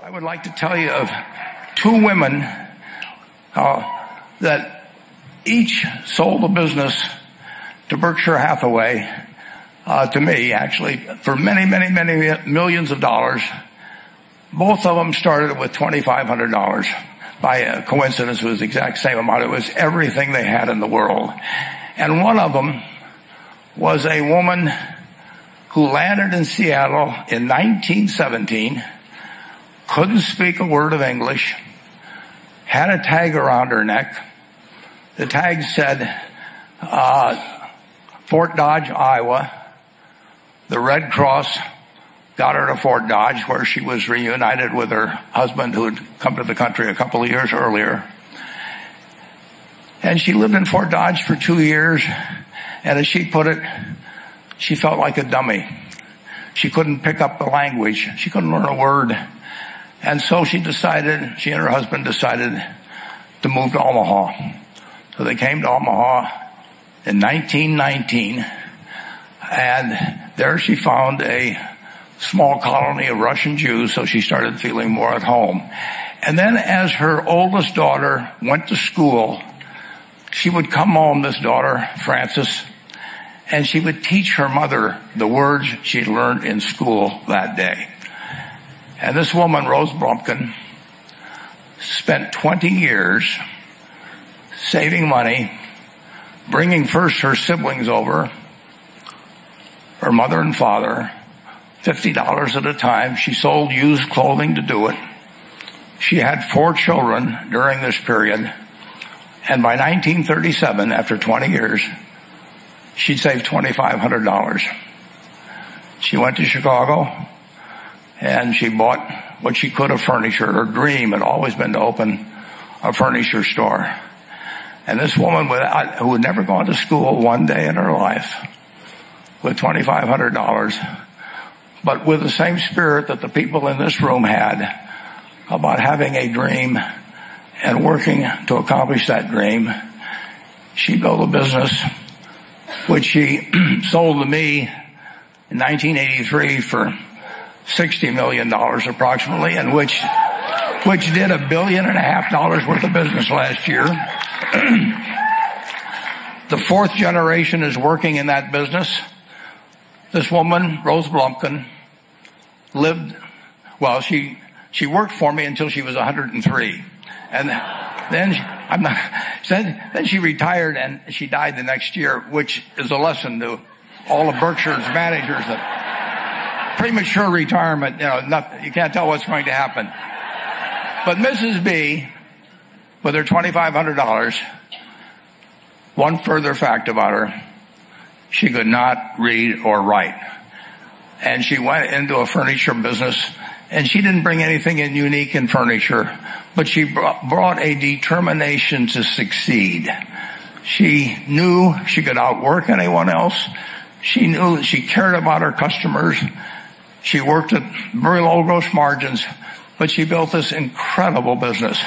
I would like to tell you of two women that each sold a business to Berkshire Hathaway, to me actually, for many, many, many millions of dollars. Both of them started with $2,500. By coincidence, it was the exact same amount. It was everything they had in the world. And one of them was a woman who landed in Seattle in 1917, couldn't speak a word of English, had a tag around her neck. The tag said, Fort Dodge, Iowa. The Red Cross got her to Fort Dodge, where she was reunited with her husband, who had come to the country a couple of years earlier. And she lived in Fort Dodge for 2 years, and as she put it, she felt like a dummy. She couldn't pick up the language. She couldn't learn a word. And so she and her husband decided to move to Omaha. So they came to Omaha in 1919, and there she found a small colony of Russian Jews, so she started feeling more at home. And then as her oldest daughter went to school, she would come home, this daughter, Frances, and she would teach her mother the words she'd learned in school that day. And this woman, Rose Blumpkin, spent 20 years saving money, bringing first her siblings over, her mother and father, $50 at a time. She sold used clothing to do it. She had 4 children during this period. And by 1937, after 20 years, she'd saved $2,500. She went to Chicago and she bought what she could of furniture. Her dream had always been to open a furniture store. And this woman who had never gone to school one day in her life, with $2,500, but with the same spirit that the people in this room had about having a dream and working to accomplish that dream, she built a business which she sold to me in 1983 for $60 million approximately, and which did $1.5 billion worth of business last year. The 4th generation is working in that business. This woman, Rose Blumpkin, she worked for me until she was 103. And then she retired and she died the next year, which is a lesson to all of Berkshire's managers that premature retirement, you can't tell what's going to happen. But Mrs. B, with her $2,500, one further fact about her, she could not read or write. And she went into a furniture business, and she didn't bring anything in unique in furniture, but she brought a determination to succeed. She knew she could outwork anyone else. She knew she cared about her customers. She worked at very low gross margins, but she built this incredible business.